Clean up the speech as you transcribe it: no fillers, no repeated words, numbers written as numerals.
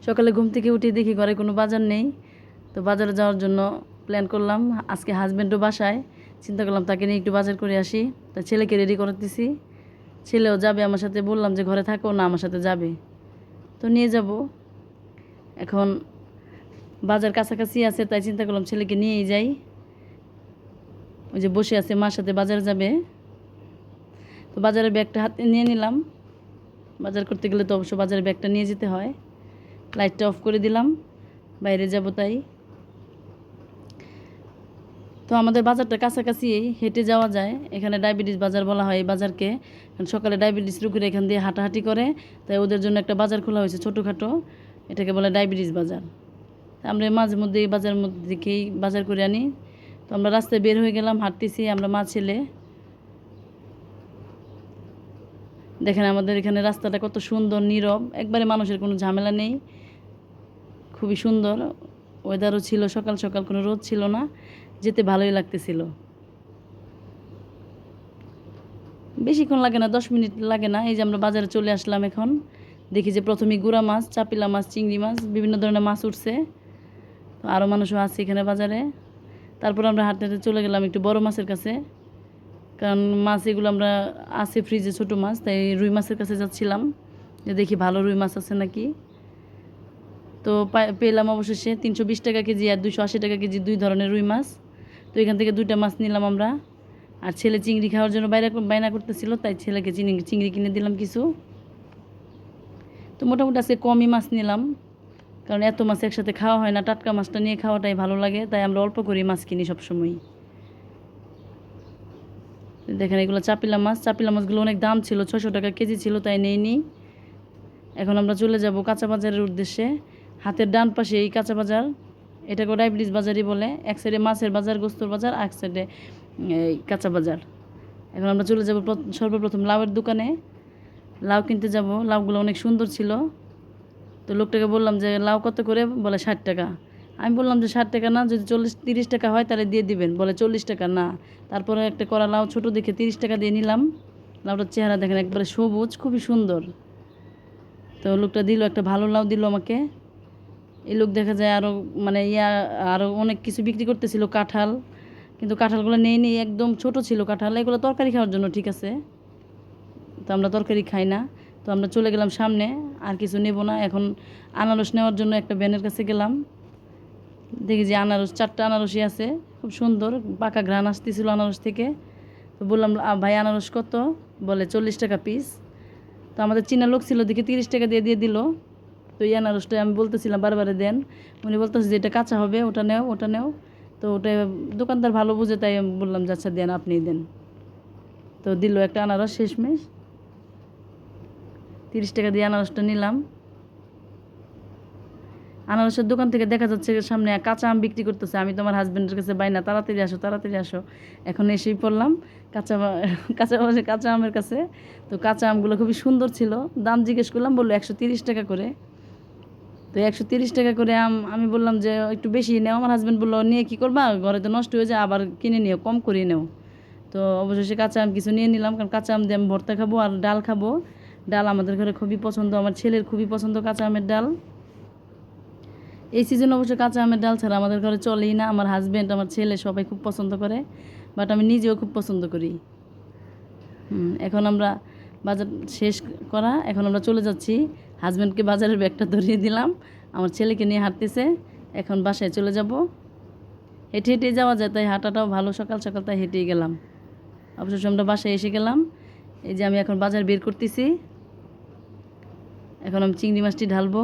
সকালে ঘুম থেকে উঠে দেখি ঘরে কোনো বাজার নেই, তো বাজারে যাওয়ার জন্য প্ল্যান করলাম। আজকে হাজব্যান্ডও বাসায়, চিন্তা করলাম তাকে নিয়ে একটু বাজার করে আসি। তা ছেলেকে রেডি করতেছি, ছেলেও যাবে আমার সাথে। বললাম যে ঘরে থাকো না, আমার সাথে যাবে, তো নিয়ে যাব। এখন বাজার কাছাকাছি আছে, তাই চিন্তা করলাম ছেলেকে নিয়েই যাই। ওই যে বসে আছে মার সাথে বাজারে যাবে, তো বাজারের ব্যাগটা হাতে নিয়ে নিলাম। বাজার করতে গেলে তো অবশ্য বাজারের ব্যাগটা নিয়ে যেতে হয়। লাইটটা অফ করে দিলাম, বাইরে যাব তাই। তো আমাদের বাজারটা কাছাকাছি, হেঁটে যাওয়া যায়। এখানে ডায়াবেটিস বাজার বলা হয় এই বাজারকে, কারণ সকালে ডায়াবেটিস রোগীরা এখান দিয়ে হাঁটাহাঁটি করে, তাই ওদের জন্য একটা বাজার খোলা হয়েছে ছোটোখাটো, এটাকে বলে ডায়াবেটিস বাজার। আমরা মাঝে মধ্যে এই বাজারের মধ্যে দেখেই বাজার করে আনি। তো আমরা রাস্তায় বের হয়ে গেলাম, হাঁটতেছি আমরা মা ছেলে। দেখেন আমাদের এখানে রাস্তাটা কত সুন্দর, নীরব, একবারে মানুষের কোনো ঝামেলা নেই, খুবই সুন্দর। ওয়েদারও ছিল, সকাল সকাল কোনো রোদ ছিল না, যেতে ভালোই লাগতেছিল। বেশিক্ষণ লাগে না, 10 মিনিট লাগে না। এই যে আমরা বাজারে চলে আসলাম। এখন দেখি যে প্রথমে গুড়া মাছ, চাপিলা মাছ, চিংড়ি মাছ, বিভিন্ন ধরনের মাছ উঠছে। তো আরও মানুষও আছে এখানে বাজারে। তারপর আমরা হাঁটতে হাঁটতে চলে গেলাম একটু বড় মাছের কাছে, কারণ মাছ এগুলো আমরা আছে ফ্রিজে ছোটো মাছ, তাই রুই মাছের কাছে যাচ্ছিলাম যে দেখি ভালো রুই মাছ আছে নাকি। তো পেলাম অবশেষে 320 টাকা কেজি আর 280 টাকা কেজি, 2 ধরনের রুই মাছ। তো এখান থেকে 2টা মাছ নিলাম আমরা। আর ছেলে চিংড়ি খাওয়ার জন্য বায়না করতেছিল, তাই ছেলেকে চিংড়ি কিনে দিলাম কিছু। তো মোটামুটি আজকে কমই মাছ নিলাম, কারণ এত মাছ একসাথে খাওয়া হয় না, টাটকা মাছটা নিয়ে খাওয়াটাই ভালো লাগে, তাই আমরা অল্প করেই মাছ কিনি সবসময়। দেখেন এগুলো চাপিলা মাছ, চাপিলা মাছগুলো অনেক দাম ছিল, 600 টাকা কেজি ছিল, তাই নেইনি। এখন আমরা চলে যাব কাঁচা বাজারের উদ্দেশ্যে। হাতের ডান পাশে এই কাঁচা বাজার, এটাকে ডায়াবেটিস বাজারই বলে। এক সাইডে মাছের বাজার, গোস্তর বাজার, এক সাইডে এই কাঁচা বাজার। এখন আমরা চলে যাব সর্বপ্রথম লাউয়ের দোকানে, লাউ কিনতে যাব। লাউগুলো অনেক সুন্দর ছিল। তো লোকটাকে বললাম যে লাউ কত করে, বলে 60 টাকা। আমি বললাম যে 60 টাকা না, যদি 40-30 টাকা হয় তাহলে দিয়ে দিবেন, বলে 40 টাকা না। তারপরে একটা করা লাউ ছোটো দেখে 30 টাকা দিয়ে নিলাম। লাউটার চেহারা দেখেন একবারে সবুজ, খুবই সুন্দর। তো লোকটা দিল, একটা ভালো লাউ দিল আমাকে। এই লোক দেখা যায় আরও মানে আরও অনেক কিছু বিক্রি করতেছিল, কাঁঠাল, কিন্তু কাঁঠালগুলো নেই, একদম ছোট ছিল কাঁঠাল। এগুলো তরকারি খাওয়ার জন্য ঠিক আছে, তো আমরা তরকারি খাই না। তো আমরা চলে গেলাম সামনে, আর কিছু নেব না। এখন আনারস নেওয়ার জন্য একটা ভ্যানের কাছে গেলাম। দেখি যে আনারস, 4টা আনারসই আছে, খুব সুন্দর, পাকা ঘ্রাণ আসতেছিল আনারস থেকে। তো বললাম ভাই আনারস কত, বলে 40 টাকা পিস। তো আমাদের চীনা লোক ছিল দেখে 30 টাকা দিয়ে দিল। তো এই আনারসটা আমি বলতেছিলাম বারবারে দেন, উনি বলতেছে যে এটা কাঁচা হবে, ওটা নেও ওটা নেও। তো ওটা দোকানদার ভালো বুঝে, তাই আমি বললাম যে আচ্ছা দেন, আপনিই দেন। তো দিল একটা আনারস, শেষমেশ 30 টাকা দিয়ে আনারসটা নিলাম। আনারসের দোকান থেকে দেখা যাচ্ছে সামনে কাঁচা আম বিক্রি করতেছে। আমি তো আমার হাজব্যান্ডের কাছে বাইনা, তাড়াতাড়ি আসো তাড়াতাড়ি আসো। এখন এসেই পড়লাম কাঁচা কাঁচা কাঁচা আমের কাছে। তো কাঁচা আমগুলো খুবই সুন্দর ছিল। দাম জিজ্ঞেস করলাম, বললো 130 টাকা করে। তো 130 টাকা করে আম। আমি বললাম যে একটু বেশি নেও। আমার হাজব্যান্ড বললো নিয়ে কী করবা, ঘরে তো নষ্ট হয়ে যায়, আবার কিনে নিও, কম করে নেও। তো অবশেষে কাঁচা আম কিছু নিয়ে নিলাম, কারণ কাঁচা আম দিয়ে আমি ভর্তা খাবো আর ডাল খাবো। ডাল আমাদের ঘরে খুবই পছন্দ, আমার ছেলের খুবই পছন্দ কাঁচা আমের ডাল। এই সিজনে অবশ্য কাঁচা আমের ডাল ছাড়া আমাদের ঘরে চলেই না। আমার হাজব্যান্ড, আমার ছেলে সবাই খুব পছন্দ করে, বাট আমি নিজেও খুব পছন্দ করি। এখন আমরা বাজার শেষ করা, এখন আমরা চলে যাচ্ছি। হাজব্যান্ডকে বাজারের ব্যাগটা ধরিয়ে দিলাম, আমার ছেলেকে নিয়ে হাঁটতেছে। এখন বাসায় চলে যাব। হেঁটে হেঁটেই যাওয়া যায়, তাই হাঁটাটাও ভালো, সকাল সকাল তাই হেঁটেই গেলাম। অবশেষে আমরা বাসায় এসে গেলাম। এই যে আমি এখন বাজার বের করতেছি, এখন আমি চিংড়ি মাছটি ঢালবো।